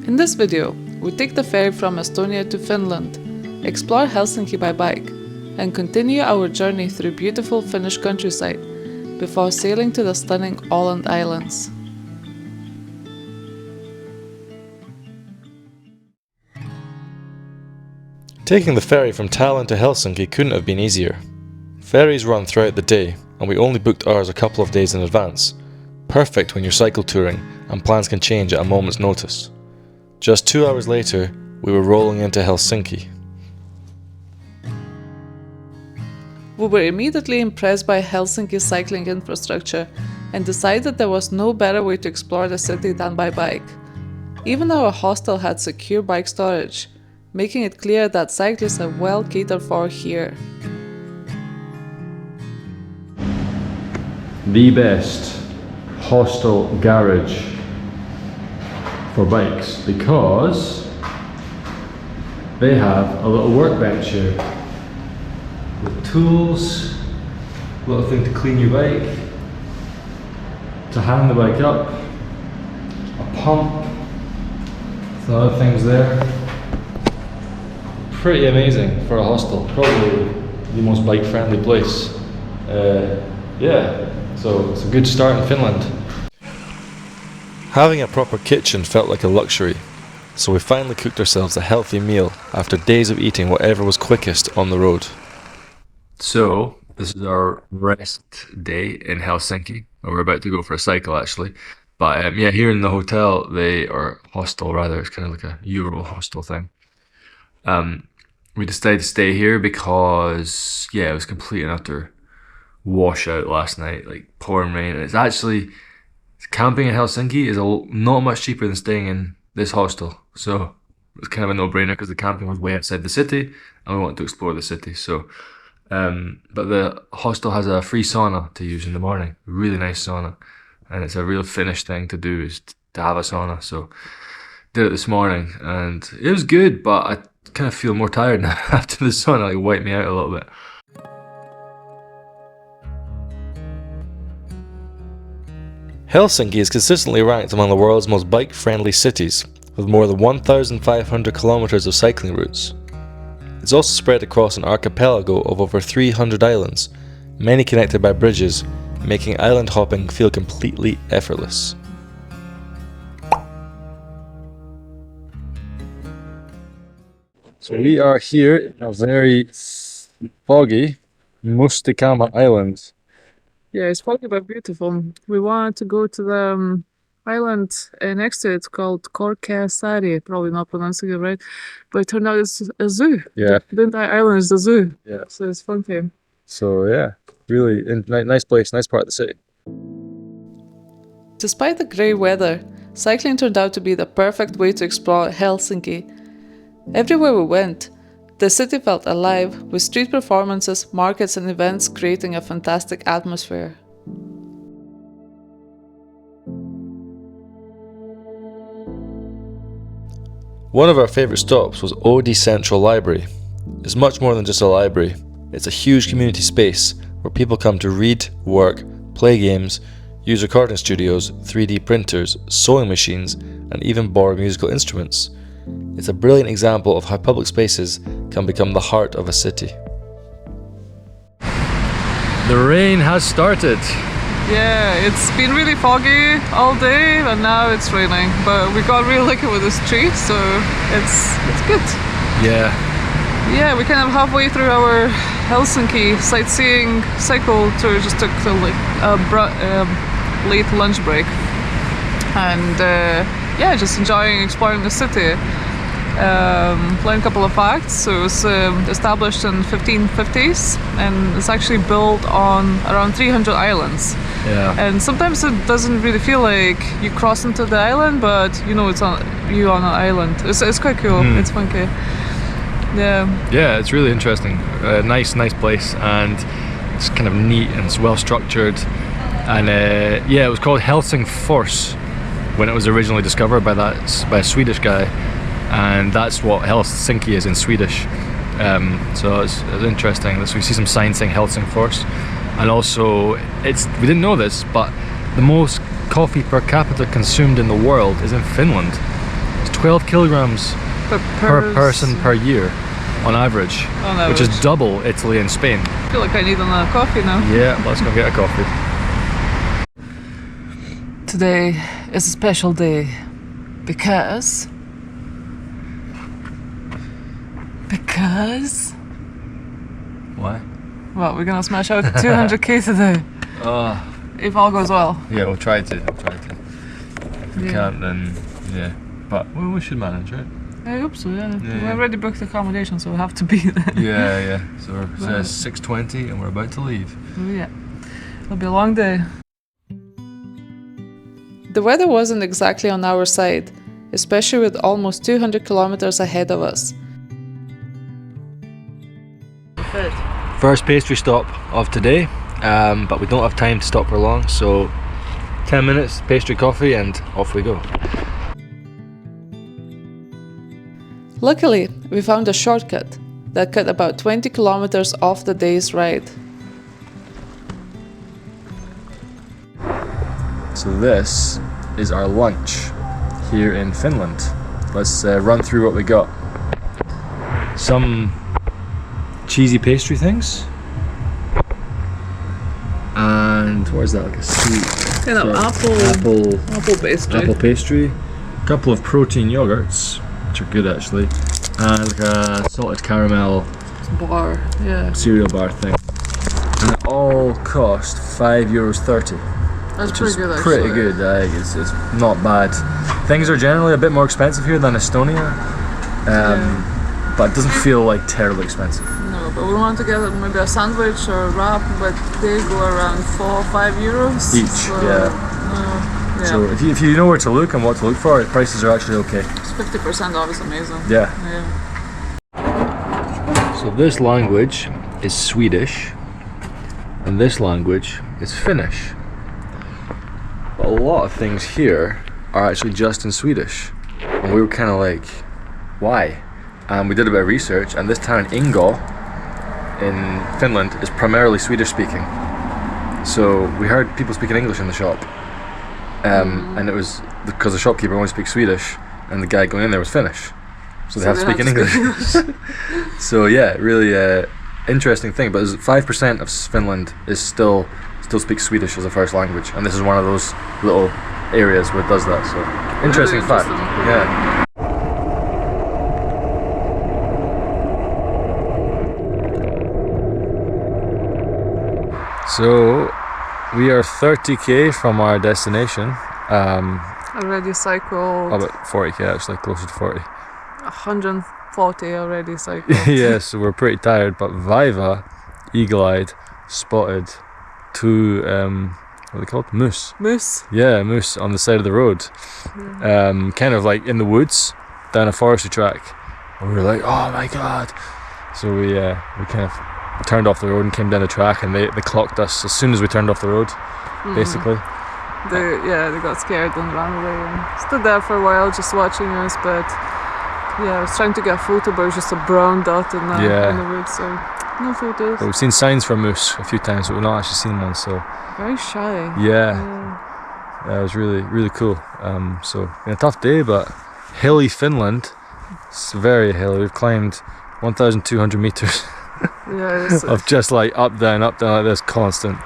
In this video, we take the ferry from Estonia to Finland, explore Helsinki by bike, and continue our journey through beautiful Finnish countryside before sailing to the stunning Åland Islands. Taking the ferry from Tallinn to Helsinki couldn't have been easier. Ferries run throughout the day, and we only booked ours a couple of days in advance. Perfect when you're cycle touring and plans can change at a moment's notice. Just 2 hours later, we were rolling into Helsinki. We were immediately impressed by Helsinki's cycling infrastructure and decided there was no better way to explore the city than by bike. Even our hostel had secure bike storage, making it clear that cyclists are well catered for here. The best hostel garage for bikes because they have a little workbench here with tools, a little thing to clean your bike, to hang the bike up, a pump, some other things there. Pretty amazing for a hostel, probably the most bike friendly place. So it's a good start in Finland. Having a proper kitchen felt like a luxury, so we finally cooked ourselves a healthy meal after days of eating whatever was quickest on the road. So this is our rest day in Helsinki. We're about to go for a cycle actually, but here in the hotel, or hostel rather, it's kind of like a Euro hostel thing. We decided to stay here because it was complete and utter washout last night, like pouring rain. And it's actually, camping in Helsinki is not much cheaper than staying in this hostel. So it's kind of a no-brainer because the camping was way outside the city and we want to explore the city. So, but the hostel has a free sauna to use in the morning, a really nice sauna. And it's a real Finnish thing to do, is to have a sauna. So did it this morning and it was good, but I kind of feel more tired now after the sauna, like wiped me out a little bit. Helsinki is consistently ranked among the world's most bike-friendly cities, with more than 1,500 kilometers of cycling routes. It's also spread across an archipelago of over 300 islands, many connected by bridges, making island hopping feel completely effortless. So we are here in a very foggy Mustikama island. Yeah, it's foggy but beautiful. We wanted to go to the island next to it called Korkeasaari, probably not pronouncing it right, but it turned out it's a zoo. Yeah. The entire island is a zoo. Yeah. So it's funky. So really nice place, nice part of the city. Despite the grey weather, cycling turned out to be the perfect way to explore Helsinki. Everywhere we went, the city felt alive, with street performances, markets and events creating a fantastic atmosphere. One of our favourite stops was Oodi Central Library. It's much more than just a library. It's a huge community space where people come to read, work, play games, use recording studios, 3D printers, sewing machines, and even borrow musical instruments. It's a brilliant example of how public spaces can become the heart of a city. The rain has started. Yeah, it's been really foggy all day and now it's raining, but we got really lucky with this tree, so it's good. Yeah. Yeah, we kind of halfway through our Helsinki sightseeing cycle tour, just took a late lunch break, and just enjoying exploring the city. Learned a couple of facts. So it was established in 1550s and it's actually built on around 300 islands. Yeah. And sometimes it doesn't really feel like you cross into the island, but you know it's on an island. It's quite cool. It's funky. Yeah. Yeah, it's really interesting. Nice place, and it's kind of neat and it's well structured. And it was called Helsingfors when it was originally discovered by a Swedish guy, and that's what Helsinki is in Swedish. So it's interesting. We see some signs saying Helsingfors, and also we didn't know this, but the most coffee per capita consumed in the world is in Finland. It's 12 kilograms per person per year on average, which is double Italy and Spain. I feel like I need another coffee now. Yeah, let's go get a coffee. Today is a special day because Why? well, we're gonna smash out 200k today if all goes well. Yeah, we'll try to. If we can't, then yeah. But we should manage, right? I hope so, yeah. We Yeah. already booked accommodation, so we have to be there. Yeah. So it says 6:20 and we're about to leave. Oh, yeah. It'll be a long day. The weather wasn't exactly on our side, especially with almost 200 kilometers ahead of us. First pastry stop of today, but we don't have time to stop for long, so 10 minutes, pastry coffee, and off we go. Luckily, we found a shortcut that cut about 20 kilometers off the day's ride. So this is our lunch here in Finland. Let's run through what we got. Some cheesy pastry things. And what is that, like a sweet? Kind of apple pastry. Apple pastry. A couple of protein yogurts, which are good actually. And like a salted caramel Bar, yeah. cereal bar thing. And it all cost €5.30. That's Which pretty is good actually. pretty good. It's not bad. Things are generally a bit more expensive here than Estonia, but it doesn't feel like terribly expensive. No, but we want to get maybe a sandwich or a wrap, but they go around 4 or 5 euros. Each, so, yeah. Yeah. So if you know where to look and what to look for, the prices are actually okay. It's 50% off, is amazing. Yeah. Yeah. So this language is Swedish, and this language is Finnish. But a lot of things here are actually just in Swedish, and we were kind of like, why? And we did a bit of research, and this town Ingo in Finland is primarily Swedish speaking. So we heard people speaking English in the shop, and it was because the shopkeeper only speaks Swedish, and the guy going in there was Finnish, so they have to speak in English. So yeah, really interesting thing. But 5% of Finland is still speaks Swedish as a first language, and this is one of those little areas where it does that. So interesting fact. Yeah. So we are 30k from our destination. Already cycled. About 40k actually, closer to 40. 140 already cycled. Yeah, so we're pretty tired, but Viva, eagle-eyed, spotted 2 what are they called? Moose. Moose. Yeah, moose on the side of the road. Kind of like in the woods, down a forestry track. And we were like, oh my god. So we kind of turned off the road and came down the track, and they clocked us as soon as we turned off the road, basically. They got scared and ran away and stood there for a while just watching us, but yeah, I was trying to get a photo, but it was just a brown dot in the woods, so no photos. But we've seen signs for moose a few times, but we've not actually seen one, so Very shy. yeah, it was really, really cool. So been a tough day, but hilly Finland, it's very hilly. We've climbed 1,200 meters of just like up down like this constant.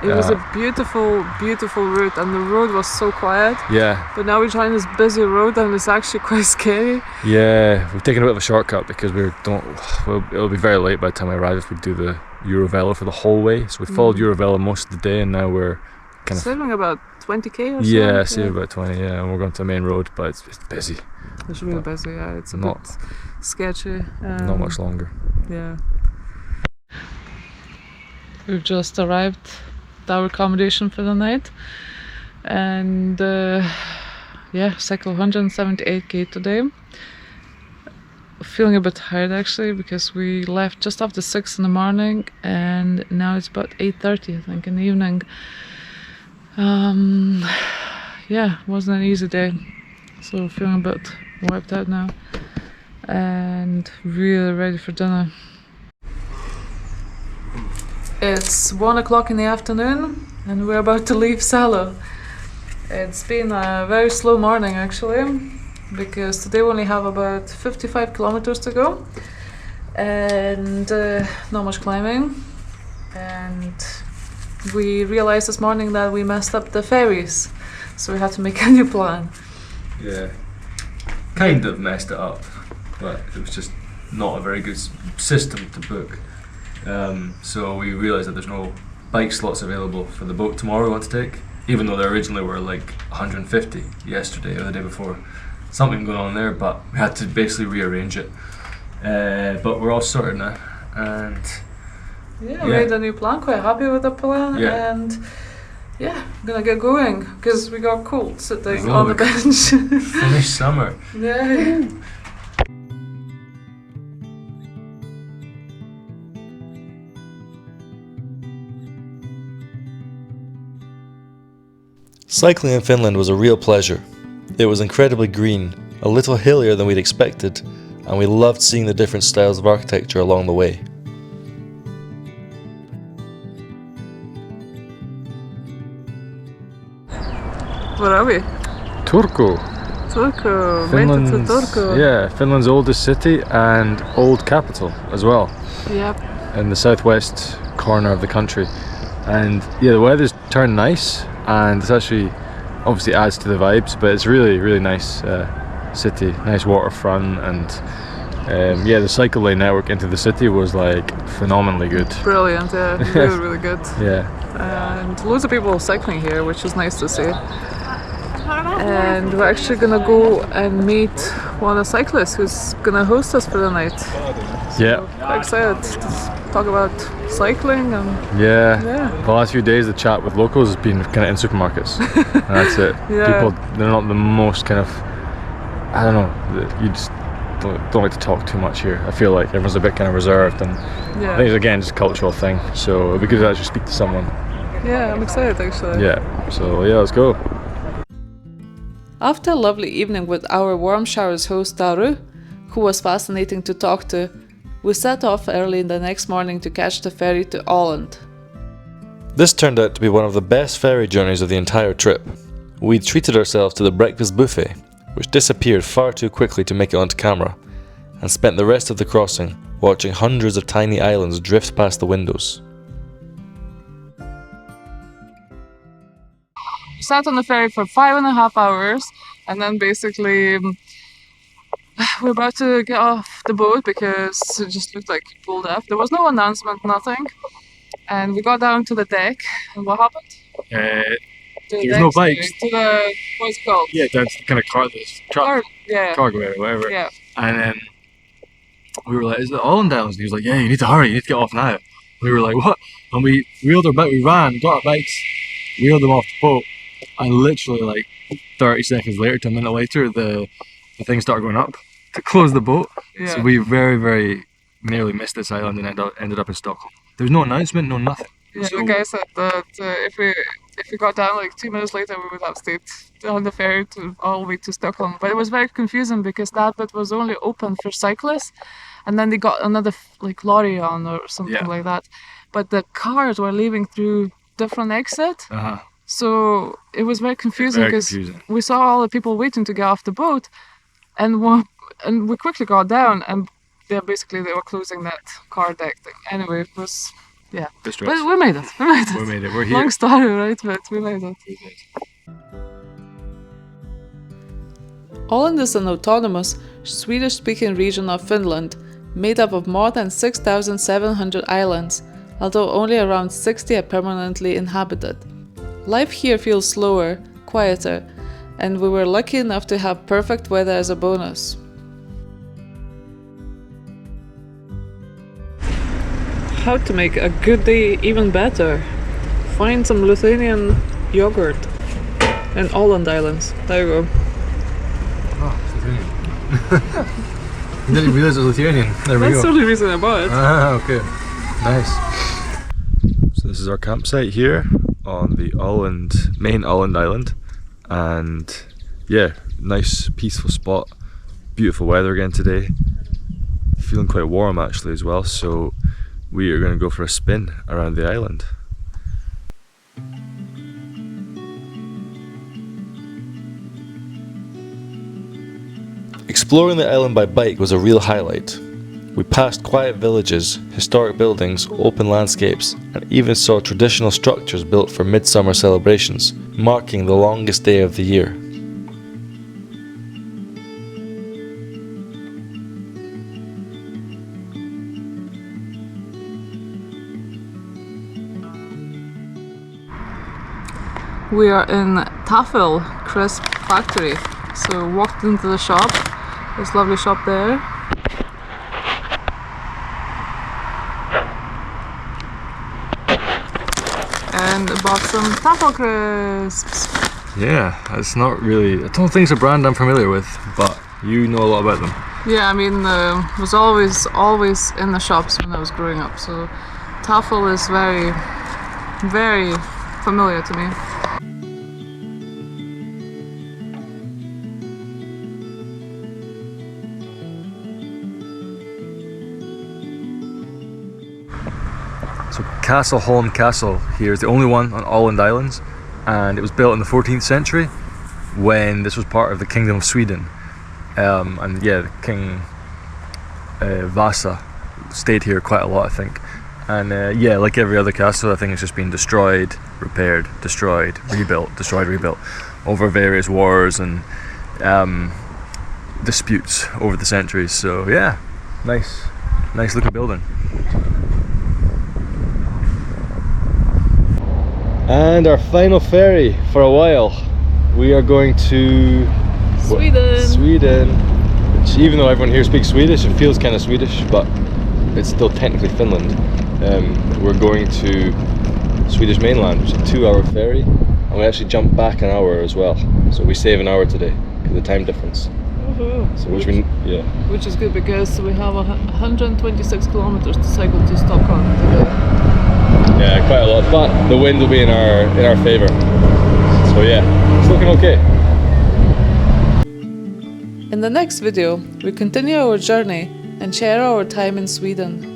It was a beautiful, beautiful route, and the road was so quiet. Yeah. But now we're trying this busy road, and it's actually quite scary. Yeah, we've taken a bit of a shortcut because it'll be very late by the time I arrive if we do the Eurovelo for the whole way. So we followed Eurovelo most of the day, and now we're kind of saving about 20k or so. Yeah, saving about 20. Yeah, and we're going to the main road, but it's busy. It's really busy. Yeah, it's a bit sketchy. Not much longer. Yeah. We've just arrived at our accommodation for the night, and cycle 178k today. Feeling a bit tired actually, because we left just after 6 in the morning, and now it's about 8:30 I think in the evening. Wasn't an easy day, so feeling a bit wiped out now and really ready for dinner. It's 1 o'clock in the afternoon, and we're about to leave Salo. It's been a very slow morning actually. because today we only have about 55 kilometers to go, and not much climbing. And we realized this morning that we messed up the ferries, so we had to make a new plan. Yeah, kind of messed it up, but it was just not a very good system to book. So we realised that there's no bike slots available for the boat tomorrow we want to take, even though there originally were like 150 yesterday or the day before. Something going on there, but we had to basically rearrange it. But we're all sorted now, and we made a new plan, quite happy with the plan, and I'm gonna get going, because we got cold sitting on the bench. Finish summer. Yeah. Cycling in Finland was a real pleasure. It was incredibly green, a little hillier than we'd expected, and we loved seeing the different styles of architecture along the way. Where are we? Turku. Turku. Made it to Turku. Yeah, Finland's oldest city and old capital as well. Yep. In the southwest corner of the country. And yeah, the weather's turned nice, and it's actually obviously adds to the vibes, but it's really nice city, nice waterfront, and the cycle lane network into the city was like phenomenally good. Brilliant, yeah, really good. Yeah. And loads of people cycling here, which is nice to see. And we're actually gonna go and meet one of the cyclists who's gonna host us for the night. Yeah. Quite excited to talk about cycling and the last few days the chat with locals has been kind of in supermarkets. And that's it. People, they're not the most kind of, I don't know, you just don't like to talk too much here. I feel like everyone's a bit kind of reserved, and I think it's again just a cultural thing, so it'd be good to actually speak to someone. Yeah, I'm excited actually. So let's go. After a lovely evening with our warm showers host Taru, who was fascinating to talk to, we set off early the next morning to catch the ferry to Åland. This turned out to be one of the best ferry journeys of the entire trip. We treated ourselves to the breakfast buffet, which disappeared far too quickly to make it onto camera, and spent the rest of the crossing watching hundreds of tiny islands drift past the windows. We sat on the ferry for 5.5 hours, and then basically we're about to get off the boat because it just looked like it pulled up. There was no announcement, nothing. And we got down to the deck, and what happened? There's no bikes. To the, what's it called? Yeah, that's the kind of cargo area, whatever. Yeah. And then we were like, is it Åland Islands? And he was like, yeah, you need to hurry, you need to get off now. We were like, what? And we wheeled our bike, we ran, got our bikes, wheeled them off the boat, and literally like 30 seconds later to a minute later, the thing started going up to close the boat. Yeah. So we very nearly missed this island and ended up in Stockholm. There was no announcement, no nothing. Yeah, the guy said that if we got down like 2 minutes later, we would have stayed on the ferry all the way to Stockholm. But it was very confusing because that bit was only open for cyclists, and then they got another like lorry on or something like that. But the cars were leaving through different exits. So it was very confusing because we saw all the people waiting to get off the boat, and we quickly got down, and they were closing that car deck thing. Anyway, it was but we made it. We're here. Long story, right? But we made it. Åland is an autonomous Swedish-speaking region of Finland, made up of more than 6,700 islands, although only around 60 are permanently inhabited. Life here feels slower, quieter, and we were lucky enough to have perfect weather as a bonus. How to make a good day even better. Find some Lithuanian yogurt in Åland Islands. There you go. Oh, it's Lithuanian. I didn't realize it was Lithuanian. There we go. That's the only reason I bought it. Okay. Nice. So this is our campsite here on the main Åland Island, and nice peaceful spot. Beautiful weather again today. Feeling quite warm actually as well, so we are going to go for a spin around the island. Exploring the island by bike was a real highlight. We passed quiet villages, historic buildings, open landscapes, and even saw traditional structures built for midsummer celebrations, marking the longest day of the year. We are in Taffel Crisp Factory, so walked into the shop. There's a lovely shop there. And bought some Taffel Crisps. Yeah, it's not really, I don't think it's a brand I'm familiar with, but you know a lot about them. Yeah, I mean, was always in the shops when I was growing up, so Taffel is very, very familiar to me. So Castleholm Castle here is the only one on Åland Islands, and it was built in the 14th century when this was part of the Kingdom of Sweden. And yeah, King Vasa stayed here quite a lot, I think. And yeah, like every other castle, I think it's just been destroyed, repaired, destroyed, rebuilt over various wars and disputes over the centuries. So yeah, nice looking building. And our final ferry for a while. We are going to Sweden, which, even though everyone here speaks Swedish, it feels kind of Swedish, but it's still technically Finland. We're going to Swedish mainland, which is a 2-hour ferry, and we actually jump back an hour as well. So we save an hour today because of the time difference. So which is good because we have 126 kilometers to cycle to Stockholm today. Yeah, quite a lot, but the wind will be in our favour. So yeah, it's looking okay. In the next video, we continue our journey and share our time in Sweden.